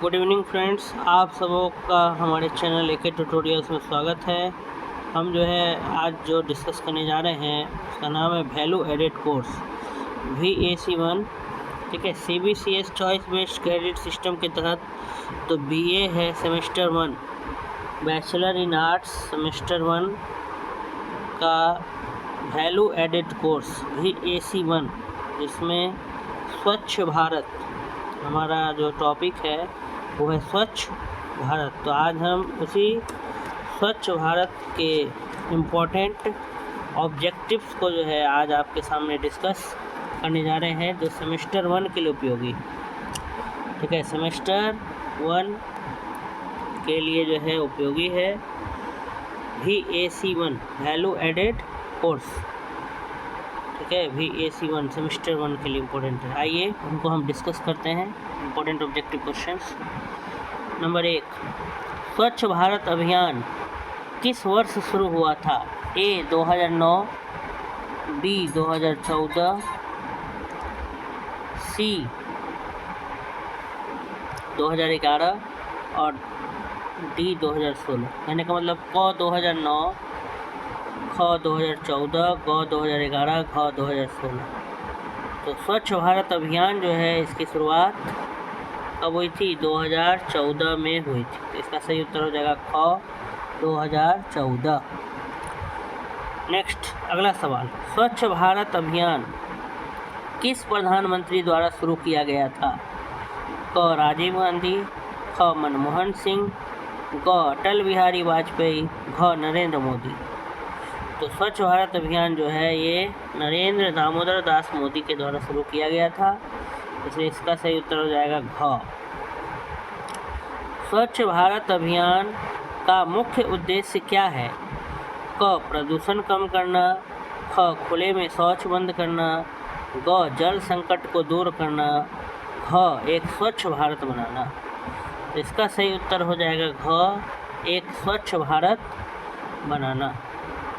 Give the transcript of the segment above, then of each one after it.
Good evening friends, आप सबों का हमारे चैनल एके ट्यूटोरियल्स में स्वागत है। हम जो है आज जो डिस्कस करने जा रहे हैं उसका नाम है वैल्यू एडेड कोर्स VAC1। ठीक है, CBCS choice based credit system के तहत तो BA है semester 1, bachelor in arts semester 1 का वैल्यू एडेड कोर्स VAC1, जिसमें स्वच्छ भारत हमारा जो टॉपिक है वो है स्वच्छ भारत। तो आज हम उसी स्वच्छ भारत के इम्पोर्टेंट ऑब्जेक्टिव्स को जो है आज आपके सामने डिस्कस करने जा रहे हैं, जो सेमेस्टर 1 के लिए उपयोगी। ठीक है, सेमेस्टर 1 के लिए जो है उपयोगी है VAC1 वैल्यू एडेड कोर्स। ठीक है, VAC1 सेमेस्टर 1 के लिए इम्पोर्टेंट है। आइए उनको हम डिस्कस करते हैं, इम्पोर्टेंट ऑब्जेक्टिव क्वेश्चंस। नंबर 1, स्वच्छ भारत अभियान किस वर्ष शुरू हुआ था? A 2009, B 2014, C 2011 और D 2016। कहने का मतलब क 2009, ख 2014, ग 2011, घ 2016। तो स्वच्छ भारत अभियान जो है इसकी शुरुआत कब हुई थी? 2014 में हुई थी। तो इसका सही उत्तर हो जाएगा ख 2014। नेक्स्ट, अगला सवाल, स्वच्छ भारत अभियान किस प्रधानमंत्री द्वारा शुरू किया गया था? क राजीव गांधी, ख मनमोहन सिंह, ग अटल बिहारी वाजपेयी, घ नरेंद्र मोदी। तो स्वच्छ भारत अभियान जो है ये नरेंद्र दामोदर दास मोदी के द्वारा शुरू किया गया था, इसलिए इसका सही उत्तर हो जाएगा घ। स्वच्छ भारत अभियान का मुख्य उद्देश्य क्या है? क प्रदूषण कम करना, ख खुले में शौच बंद करना, ग जल संकट को दूर करना, घ एक स्वच्छ भारत बनाना। इसका सही उत्तर हो जाएगा घ, एक स्वच्छ भारत बनाना।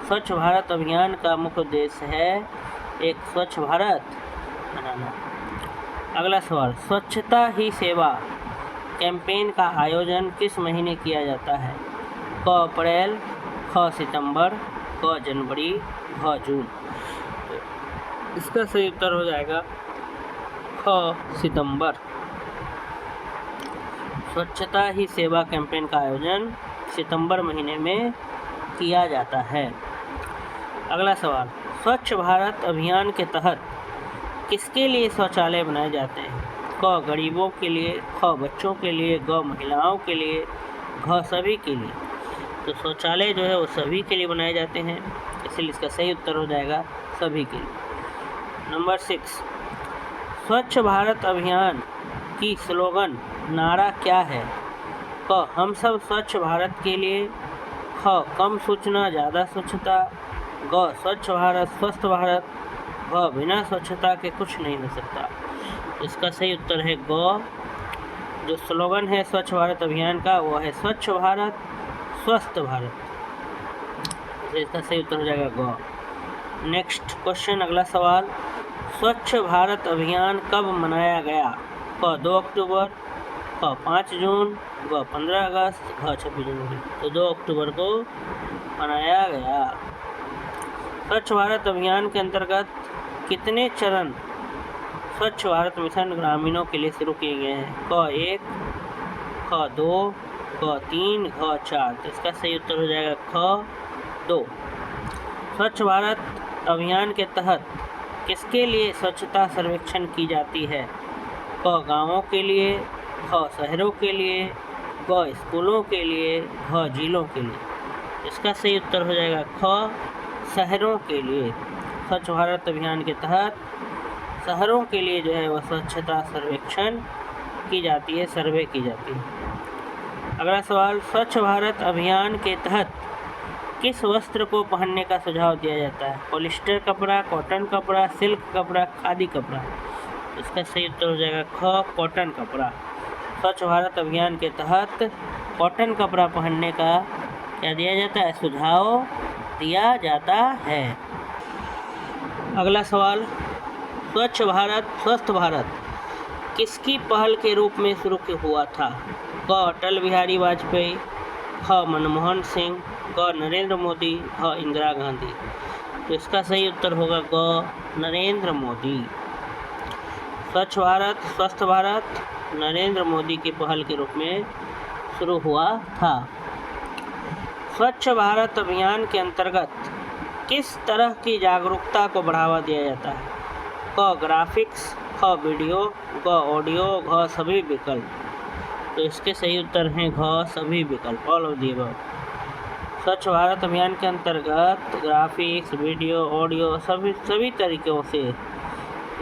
स्वच्छ भारत अभियान का मुख्य उद्देश्य है एक स्वच्छ भारत बनाना। अगला सवाल, स्वच्छता ही सेवा कैंपेन का आयोजन किस महीने किया जाता है? क अप्रैल, ख सितंबर, क जनवरी, घ जून। इसका सही उत्तर हो जाएगा ख सितंबर। स्वच्छता ही सेवा कैंपेन का आयोजन सितंबर महीने में किया जाता है। अगला सवाल, स्वच्छ भारत अभियान के तहत किसके लिए शौचालय बनाए जाते हैं? क गरीबों के लिए, ख बच्चों के लिए, ग महिलाओं के लिए, घ सभी के लिए। तो शौचालय जो है वो सभी के लिए बनाए जाते हैं, इसलिए इसका सही उत्तर हो जाएगा सभी के लिए। नंबर 6, स्वच्छ भारत अभियान की स्लोगन नारा क्या है? क हम सब स्वच्छ भारत के लिए, ख कम सूचना ज़्यादा स्वच्छता, ग स्वच्छ भारत स्वस्थ भारत, घ बिना स्वच्छता के कुछ नहीं हो सकता। इसका सही उत्तर है ग। जो स्लोगन है स्वच्छ भारत अभियान का वो है स्वच्छ भारत स्वस्थ भारत, तो इसका सही उत्तर हो जाएगा ग। नेक्स्ट क्वेश्चन, अगला सवाल, स्वच्छ भारत अभियान कब मनाया गया? क 2 अक्टूबर, ख 5 जून, ग 15 अगस्त, घ 26 जनवरी। तो 2 अक्टूबर को मनाया गया। स्वच्छ भारत अभियान के अंतर्गत कितने चरण स्वच्छ भारत मिशन ग्रामीणों के लिए शुरू किए गए हैं? क 1, ख 2, क 3, घ 4। तो इसका सही उत्तर हो जाएगा ख 2। स्वच्छ भारत अभियान के तहत किसके लिए स्वच्छता सर्वेक्षण की जाती है? क गाँवों के लिए, ख शहरों के लिए, ग स्कूलों के लिए, घ जिलों के लिए। इसका सही उत्तर हो जाएगा ख शहरों के लिए। स्वच्छ भारत अभियान के तहत शहरों के लिए जो है वह स्वच्छता सर्वेक्षण की जाती है, सर्वे की जाती है। अगला सवाल, स्वच्छ भारत अभियान के तहत किस वस्त्र को पहनने का सुझाव दिया जाता है? पॉलिस्टर कपड़ा, कॉटन कपड़ा, सिल्क कपड़ा, खादी कपड़ा। इसका सही उत्तर हो जाएगा ख कॉटन कपड़ा। स्वच्छ भारत अभियान के तहत कॉटन कपड़ा पहनने का क्या दिया जाता है? सुझाव दिया जाता है। अगला सवाल, स्वच्छ भारत स्वस्थ भारत किसकी पहल के रूप में शुरू हुआ था? क अटल बिहारी वाजपेयी, ख मनमोहन सिंह, ग नरेंद्र मोदी, घ इंदिरा गांधी। तो इसका सही उत्तर होगा ग नरेंद्र मोदी। स्वच्छ भारत स्वस्थ भारत नरेंद्र मोदी की पहल के रूप में शुरू हुआ था। स्वच्छ भारत अभियान के अंतर्गत किस तरह की जागरूकता को बढ़ावा दिया जाता है? क ग्राफिक्स, ख वीडियो, ग ऑडियो, घ सभी विकल्प। तो इसके सही उत्तर हैं घ सभी विकल्प, ऑल ऑफ दी अबव। स्वच्छ भारत अभियान के अंतर्गत ग्राफिक्स, वीडियो, ऑडियो सभी तरीकों से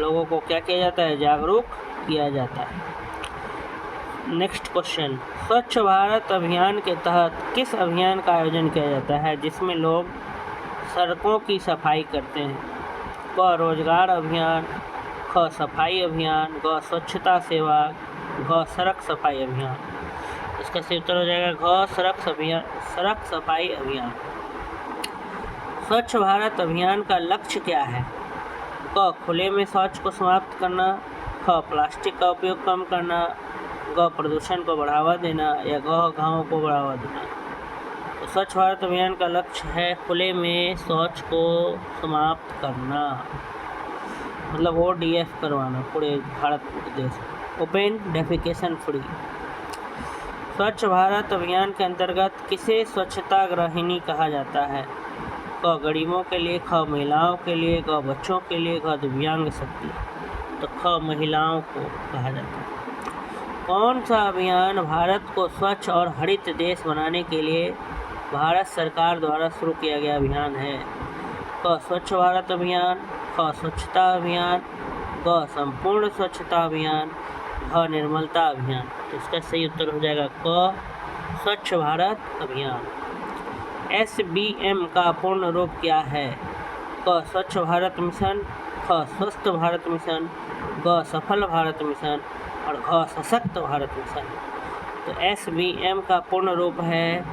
लोगों को क्या किया जाता है? जागरूक किया जाता है। नेक्स्ट क्वेश्चन, स्वच्छ भारत अभियान के तहत किस अभियान का आयोजन किया जाता है जिसमें लोग सड़कों की सफाई करते हैं? क रोजगार अभियान, ख सफाई अभियान, ग स्वच्छता सेवा, घ सड़क सफाई अभियान। इसका सही उत्तर हो जाएगा घ सड़क सफाई अभियान। स्वच्छ भारत अभियान का लक्ष्य क्या है? क खुले में शौच को समाप्त करना, ख प्लास्टिक का उपयोग कम करना, ग प्रदूषण को बढ़ावा देना, या घ गाँव को बढ़ावा देना। तो स्वच्छ भारत अभियान का लक्ष्य है खुले में शौच को समाप्त करना, मतलब ODF करवाना पूरे भारत देश, ओपन डेफिकेशन फ्री। स्वच्छ भारत अभियान के अंतर्गत किसे स्वच्छता गृहिणी कहा जाता है? क गरीबों के लिए, ख महिलाओं के लिए, ग बच्चों के लिए, घ दिव्यांग शक्ति। तो ख महिलाओं को कहा जाता है। कौन सा अभियान भारत को स्वच्छ और हरित देश बनाने के लिए भारत सरकार द्वारा शुरू किया गया अभियान है? क स्वच्छ भारत अभियान, ख स्वच्छता अभियान, ग संपूर्ण स्वच्छता अभियान, घ निर्मलता अभियान। तो इसका सही उत्तर हो जाएगा क स्वच्छ भारत अभियान। SBM का पूर्ण रूप क्या है? क स्वच्छ भारत मिशन, ख स्वस्थ भारत मिशन, ग सफल भारत मिशन और घ सशक्त भारत मिशन। तो SBM का पूर्ण रूप है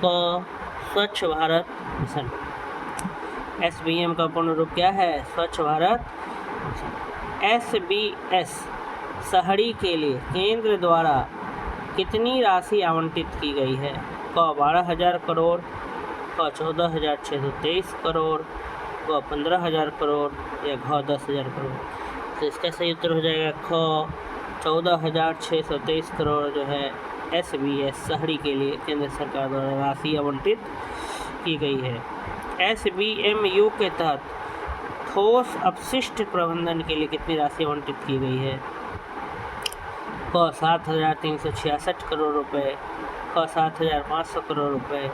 क स्वच्छ भारत मिशन। SBM का पूर्ण रूप क्या है? स्वच्छ भारत मिशन। SBS शहरी के लिए केंद्र द्वारा कितनी राशि आवंटित की गई है? क 12,000 करोड़, ख 14,623 करोड़, ग 15,000 करोड़ या घ 10,000 करोड़। तो इसका सही उत्तर हो जाएगा ख 14,623 करोड़ जो है SBS शहरी के लिए केंद्र सरकार द्वारा राशि आवंटित की गई है। SBMU के तहत ठोस अपशिष्ट प्रबंधन के लिए कितनी राशि आवंटित की गई है? क 7,366 करोड़ रुपए, ख 7,500 करोड़ रुपए,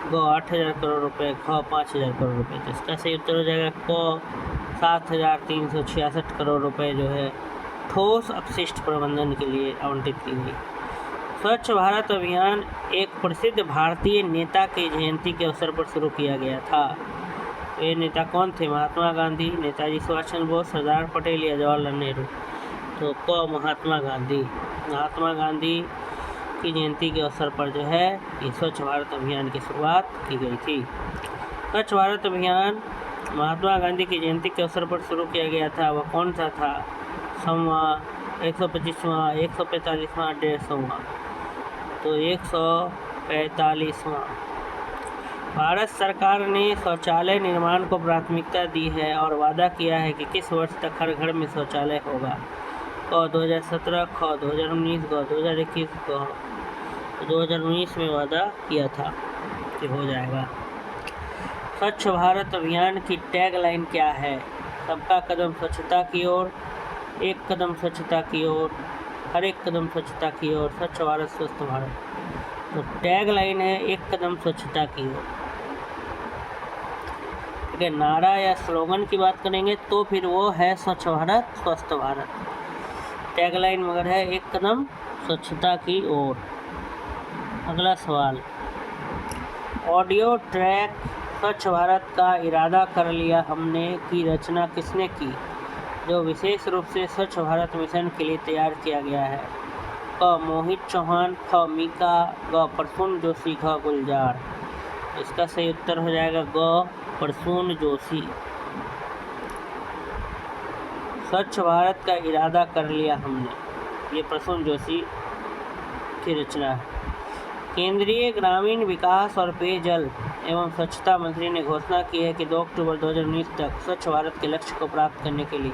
ग 8,000 करोड़ रुपए, ख 5,000 करोड़ रुपए। तो इसका सही उत्तर हो जाएगा क 7,366 करोड़ रुपए जो है ठोस अपशिष्ट प्रबंधन के लिए आवंटित की गई। स्वच्छ भारत अभियान एक प्रसिद्ध भारतीय नेता की जयंती के अवसर पर शुरू किया गया था। ये नेता कौन थे? महात्मा गांधी, नेताजी सुभाष चंद्र बोस, सरदार पटेल या जवाहरलाल नेहरू। तो क महात्मा गांधी। महात्मा गांधी की जयंती के अवसर पर जो है ये स्वच्छ भारत अभियान की शुरुआत की गई थी। स्वच्छ भारत अभियान महात्मा गांधी की जयंती के अवसर पर शुरू किया गया था। वह कौन सा था? 100वां, 125वां, 145वां, 150वां। तो 145वां। भारत सरकार ने शौचालय निर्माण को प्राथमिकता दी है और वादा किया है कि किस वर्ष तक हर घर में शौचालय होगा? क 2017, ख 2019, ग 2021, ग 2019 में वादा किया था कि हो जाएगा। स्वच्छ भारत अभियान की टैगलाइन क्या है? सबका कदम स्वच्छता की ओर, एक कदम स्वच्छता की ओर, हर एक कदम स्वच्छता की ओर, स्वच्छ भारत स्वस्थ भारत। तो टैगलाइन है एक कदम स्वच्छता की ओर। ठीक है, नारा या स्लोगन की बात करेंगे तो फिर वो है स्वच्छ भारत स्वस्थ भारत। टैगलाइन मगर है एक कदम स्वच्छता की ओर। अगला सवाल, ऑडियो ट्रैक स्वच्छ भारत का इरादा कर लिया हमने की रचना किसने की, जो विशेष रूप से स्वच्छ भारत मिशन के लिए तैयार किया गया है? क मोहित चौहान, ख मीका, ग प्रसून जोशी, घ गुलजार। इसका सही उत्तर हो जाएगा ग प्रसून जोशी। स्वच्छ भारत का इरादा कर लिया हमने ये प्रसून जोशी की रचना है। केंद्रीय ग्रामीण विकास और पेयजल एवं स्वच्छता मंत्री ने घोषणा की है कि 2 अक्टूबर 2019 तक स्वच्छ भारत के लक्ष्य को प्राप्त करने के लिए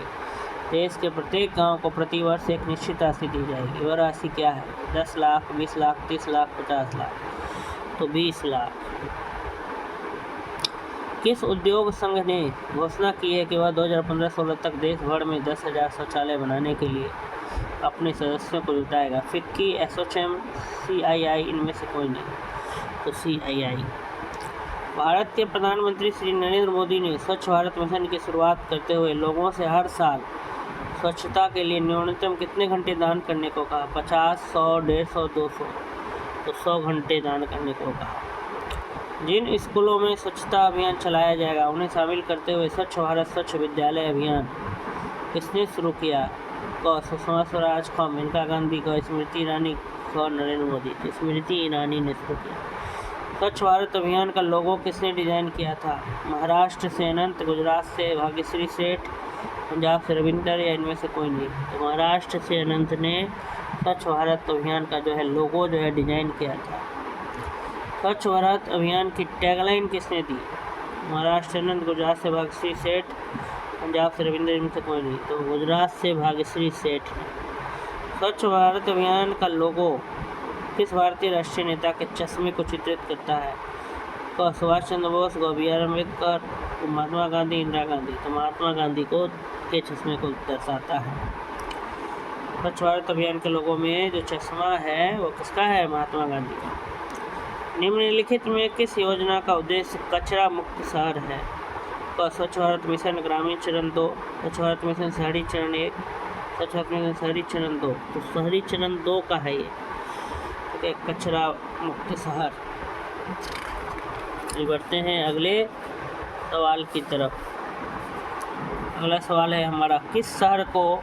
देश के प्रत्येक गांव को प्रतिवर्ष एक निश्चित राशि दी जाएगी। वह राशि क्या है? 10 लाख, 20 लाख, 30 लाख, 50 लाख। तो 20 लाख। किस उद्योग संघ ने घोषणा की है कि वह 2015-16 तक देश भर में 10,000 शौचालय बनाने के लिए अपने सदस्यों को जुटाएगा? फिक्की, एसोचैम, CII, इनमें से कोई नहीं। तो CII। भारत के प्रधानमंत्री श्री नरेंद्र मोदी ने स्वच्छ भारत मिशन की शुरुआत करते हुए लोगों से हर साल स्वच्छता के लिए न्यूनतम कितने घंटे दान करने को कहा? 50, 100, 150, 200। तो 100 घंटे दान करने को कहा। जिन स्कूलों में स्वच्छता अभियान चलाया जाएगा उन्हें शामिल करते हुए स्वच्छ भारत स्वच्छ विद्यालय अभियान किसने शुरू किया? क सुषमा स्वराज, ख मेनका गांधी, क स्मृति ईरानी, ख नरेंद्र मोदी। तो स्मृति ईरानी ने शुरू किया। स्वच्छ भारत अभियान का लोगो किसने डिजाइन किया था? महाराष्ट्र से अनंत, गुजरात से भाग्यश्री सेठ, पंजाब से रविंदर, या इनमें से कोई नहीं। तो महाराष्ट्र से अनंत ने स्वच्छ भारत अभियान का जो है लोगो जो है डिजाइन किया था। स्वच्छ भारत अभियान की टैगलाइन किसने दी? महाराष्ट्र अनंत, गुजरात से भाग्यश्री सेठ, पंजाब से रविंदर, इनमें से कोई नहीं। तो गुजरात से भाग्यश्री सेठ ने। स्वच्छ भारत अभियान का लोगो किस भारतीय राष्ट्रीय नेता के चश्मे को चित्रित करता है? क सुभाष चंद्र बोस, ग BR अम्बेडकर, महात्मा गांधी, इंदिरा गांधी। तो महात्मा गांधी को के चश्मे को दर्शाता है। स्वच्छ भारत अभियान के लोगों में जो चश्मा है वो किसका है? महात्मा गांधी का। निम्नलिखित में किस योजना का उद्देश्य कचरा मुक्त शहर है? क स्वच्छ भारत मिशन ग्रामीण चरण 2, स्वच्छ भारत मिशन शहरी चरण 1, स्वच्छ भारत मिशन शहरी चरण 2। तो शहरी चरण 2 का है ये, ठीक है, कचरा मुक्त शहर। बढ़ते हैं अगले सवाल की तरफ। अगला सवाल है हमारा, किस शहर को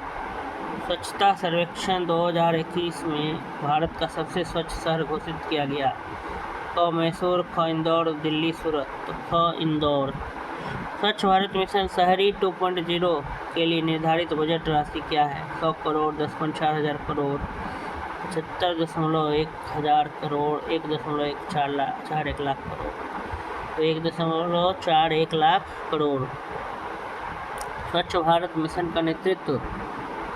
स्वच्छता सर्वेक्षण 2021 में भारत का सबसे स्वच्छ शहर घोषित किया गया? क मैसूर, ख इंदौर, दिल्ली, सूरत। तो ख इंदौर। स्वच्छ भारत मिशन शहरी 2.0 के लिए निर्धारित बजट राशि क्या है? 100 करोड़, 10.4 हजार करोड़, 75.1 हजार करोड़, 1.41 लाख करोड़। तो 1.41 लाख करोड़। स्वच्छ भारत मिशन का नेतृत्व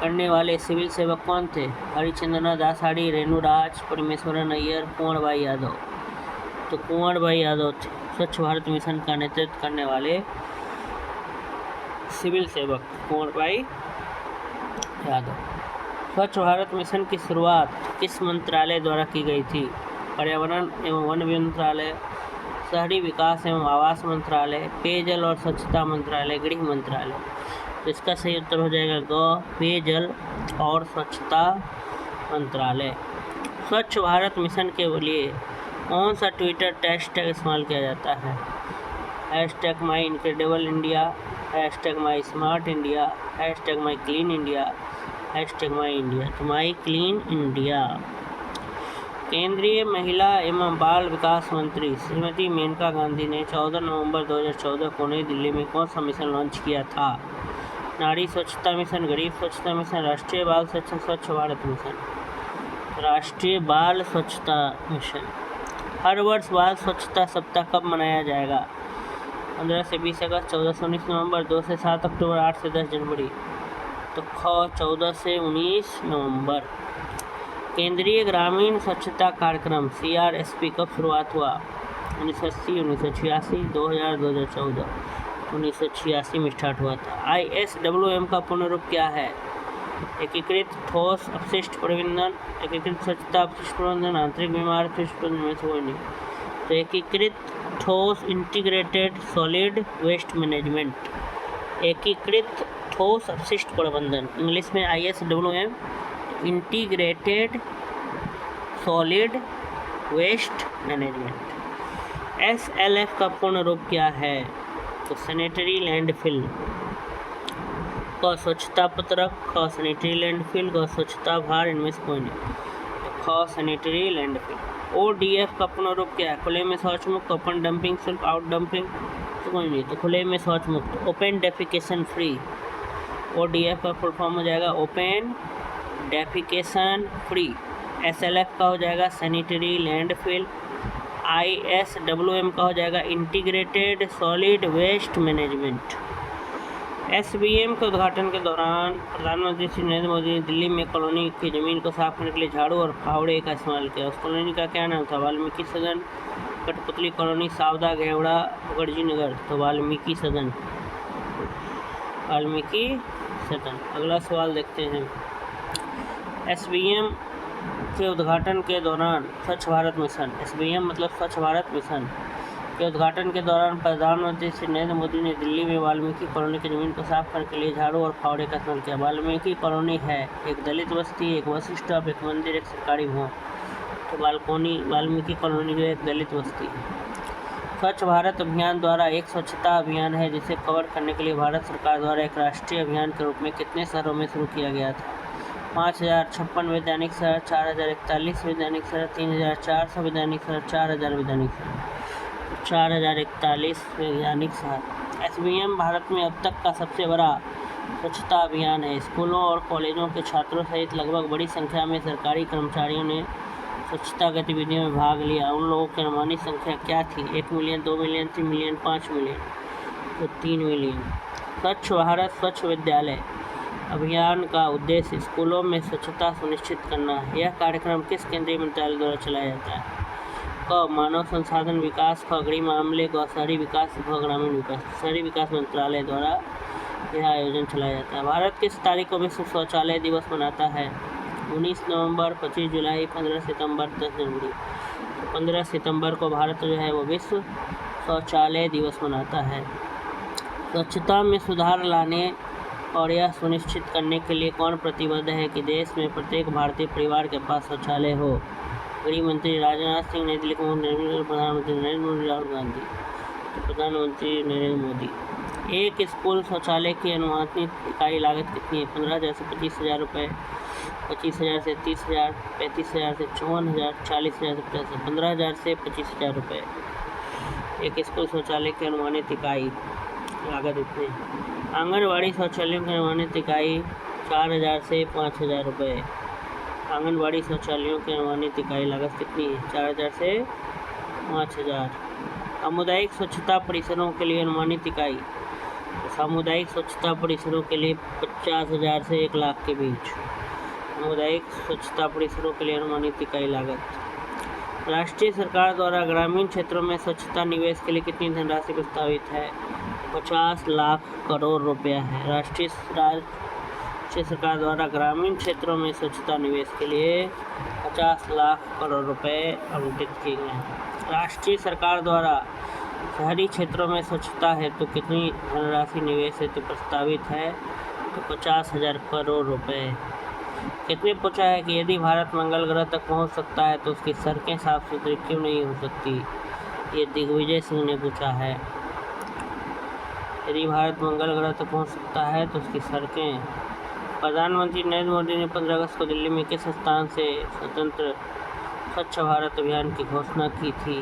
करने वाले सिविल सेवक कौन थे? हरिचंदना दासाड़ी, रेणुराज, परमेश्वरन अय्यर, कुंवर भाई यादव। तो कुंवर भाई यादव थे स्वच्छ भारत मिशन का नेतृत्व करने वाले सिविल सेवक, कुंवर भाई यादव। स्वच्छ भारत मिशन की शुरुआत किस मंत्रालय द्वारा की गई थी? पर्यावरण एवं वन मंत्रालय, शहरी विकास एवं आवास मंत्रालय, पेयजल और स्वच्छता मंत्रालय, गृह मंत्रालय। तो इसका सही उत्तर हो जाएगा ग पेयजल और स्वच्छता मंत्रालय। स्वच्छ भारत मिशन के लिए कौन सा ट्विटर हैशटैग इस्तेमाल किया जाता है? Hashtag my incredible India, hashtag my smart India, hashtag my clean India, hashtag my India. तो माई क्लीन इंडिया। केंद्रीय महिला एवं बाल विकास मंत्री श्रीमती मेनका गांधी ने 14 नवंबर 2014 को नई दिल्ली में कौन सा मिशन लॉन्च किया था? नारी स्वच्छता मिशन, गरीब स्वच्छता मिशन, राष्ट्रीय बाल स्वच्छ भारत मिशन। राष्ट्रीय बाल स्वच्छता मिशन। हर वर्ष बाल स्वच्छता सप्ताह कब मनाया जाएगा? 15 से 20 अगस्त, 14 से 19 नवंबर, 2 से 7 अक्टूबर, 8 से 10 जनवरी। तो ख 14 से 19 नवंबर। केंद्रीय ग्रामीण स्वच्छता कार्यक्रम CRSP कब शुरुआत हुआ? 1980, 1986, 2000, 2014। 1986 में स्टार्ट हुआ था। ISWM का पूर्ण रूप क्या है? एकीकृत ठोस अपशिष्ट प्रबंधन, एकीकृत स्वच्छता अपशिष्ट प्रबंधन, आंतरिक बीमार अपशिष्ट प्रबंधन में से कोई नहीं। तो एकीकृत ठोस इंटीग्रेटेड सॉलिड वेस्ट मैनेजमेंट, एकीकृत ठोस अपशिष्ट प्रबंधन, इंग्लिश में ISWM, integrated solid waste management. SLF का पूर्ण रूप क्या है? तो सैनिटरी लैंडफिल। क स्वच्छता पत्रक, ख सैनिटरी लैंडफिल, ग स्वच्छता भार, इनमें से कोई नहीं। तो ख सैनिटरी लैंडफिल। ODF का पूर्ण रूप क्या है? खुले में शौच मुक्त, ओपन डंपिंग शुल्क, आउट डंपिंग, तो कोई नहीं। तो खुले में शौच मुक्त, ओपन डेफिकेशन फ्री। ODF का फुल फॉर्म हो जाएगा ओपन डेफिकेशन फ्री। SLF का हो जाएगा सैनिटरी लैंडफिल। ISWM का हो जाएगा integrated solid waste management. SBM के उद्घाटन के दौरान प्रधानमंत्री श्री नरेंद्र मोदी ने दिल्ली में कॉलोनी की ज़मीन को साफ करने के लिए झाड़ू और फावड़े का इस्तेमाल किया। उस कॉलोनी का क्या नाम था? वाल्मीकि सदन, कठपुतली कॉलोनी, सावदा, घेवड़ा, मुखर्जी नगर। तो वाल्मीकि सदन, वाल्मीकि सदन। अगला सवाल देखते हैं। SBM के उद्घाटन के दौरान स्वच्छ भारत मिशन, SBM मतलब स्वच्छ भारत मिशन के उद्घाटन के दौरान प्रधानमंत्री श्री नरेंद्र मोदी ने दिल्ली में वाल्मीकि कॉलोनी की ज़मीन को साफ करने के लिए झाड़ू और फावड़े का इस्तेमाल किया। वाल्मीकि कॉलोनी है एक दलित बस्ती, एक बस स्टॉप, एक मंदिर, एक सरकारी भवन। तो वाल्मीकि कॉलोनी जो एक दलित बस्ती है। स्वच्छ भारत अभियान द्वारा एक स्वच्छता अभियान है जिसे कवर करने के लिए भारत सरकार द्वारा एक राष्ट्रीय अभियान के रूप में कितने शहरों में शुरू किया गया था? 5056 वैधानिक शहर, 4041 वैधानिक शहर, 3400 वैधानिक शहर, 4000 वैधानिक शहर। 4041 वैज्ञानिक शहर। SBM भारत में अब तक का सबसे बड़ा स्वच्छता अभियान है। स्कूलों और कॉलेजों के छात्रों सहित लगभग बड़ी संख्या में सरकारी कर्मचारियों ने स्वच्छता गतिविधियों में भाग लिया। उन लोगों की अनुमानित संख्या क्या थी? 1 मिलियन, 2 मिलियन, 3 मिलियन, 5 मिलियन। तो 3 मिलियन। स्वच्छ भारत स्वच्छ विद्यालय अभियान का उद्देश्य स्कूलों में स्वच्छता सुनिश्चित करना है। यह कार्यक्रम किस केंद्रीय मंत्रालय द्वारा चलाया जाता है? क मानव संसाधन विकास, ख गृह मामले, ग शहरी विकास, ग ग्रामीण विकास। शहरी विकास मंत्रालय द्वारा यह आयोजन चलाया जाता है। भारत किस तारीख को विश्व शौचालय दिवस मनाता है? 19 नवंबर, 25 जुलाई, 15 सितंबर, 10 जनवरी। 15 सितंबर को भारत जो है वो विश्व शौचालय दिवस मनाता है। स्वच्छता में सुधार लाने और यह सुनिश्चित करने के लिए कौन प्रतिबद्ध है कि देश में प्रत्येक भारतीय परिवार के पास शौचालय हो? गृह मंत्री राजनाथ सिंह, नई दिल्ली के प्रधानमंत्री नरेंद्र मोदी, राहुल गांधी। तो प्रधानमंत्री नरेंद्र मोदी। एक स्कूल शौचालय की अनुमानित इकाई लागत कितनी है? 15,000 से 25,000 रुपये, 25,000 से 30,000, 35,000 से 54,000, 40,000 से 50,000। 15,000 से 25,000 रुपये एक स्कूल शौचालय की अनुमानित इकाई लागत इतनी। आंगनबाड़ी शौचालयों की अनुमानित इकाई 4,000 से 5,000 रुपये। आंगनबाड़ी शौचालयों की अनुमानित इकाई लागत कितनी है? 4,000 से 5,000। सामुदायिक स्वच्छता परिसरों के लिए अनुमानित इकाई, सामुदायिक स्वच्छता परिसरों के लिए 50,000 से 1 लाख के बीच। सामुदायिक स्वच्छता परिसरों के लिए अनुमानित इकाई लागत। राष्ट्रीय सरकार द्वारा ग्रामीण क्षेत्रों में स्वच्छता निवेश के लिए कितनी धनराशि प्रस्तावित है? 50 लाख करोड़ रुपया है। राष्ट्रीय सरकार द्वारा ग्रामीण क्षेत्रों में स्वच्छता निवेश के लिए 50 लाख करोड़ रुपए आवंटित किए गए हैं। राष्ट्रीय सरकार द्वारा शहरी क्षेत्रों में स्वच्छता हेतु कितनी धनराशि निवेश हेतु प्रस्तावित है? तो 50,000 करोड़ रुपए। कितने पूछा है कि यदि भारत मंगल ग्रह तक पहुंच सकता है तो उसकी सड़कें साफ सुथरी क्यों नहीं हो सकती? ये दिग्विजय सिंह ने पूछा है। यदि भारत मंगल ग्रह तक पहुंच सकता है तो उसकी सड़कें। प्रधानमंत्री नरेंद्र मोदी ने 15 अगस्त को दिल्ली में किस स्थान से स्वतंत्र स्वच्छ भारत अभियान की घोषणा की थी?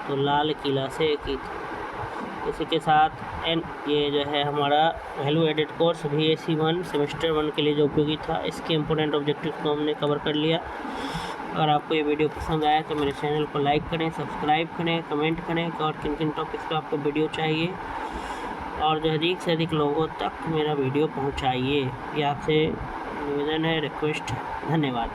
तो लाल किला से की थी। इसी के साथ ये जो है हमारा value added course VAC 1 semester 1 के लिए जो उपयोगी था, इसके इम्पोर्टेंट ऑब्जेक्टिव्स को हमने कवर कर लिया। अगर आपको ये वीडियो पसंद आया तो मेरे चैनल को लाइक करें, सब्सक्राइब करें, कमेंट करें और किन किन टॉपिक्स पर आपको वीडियो चाहिए और जो अधिक से अधिक लोगों तक मेरा वीडियो पहुंचाइए। ये आपसे निवेदन है, रिक्वेस्ट है। धन्यवाद।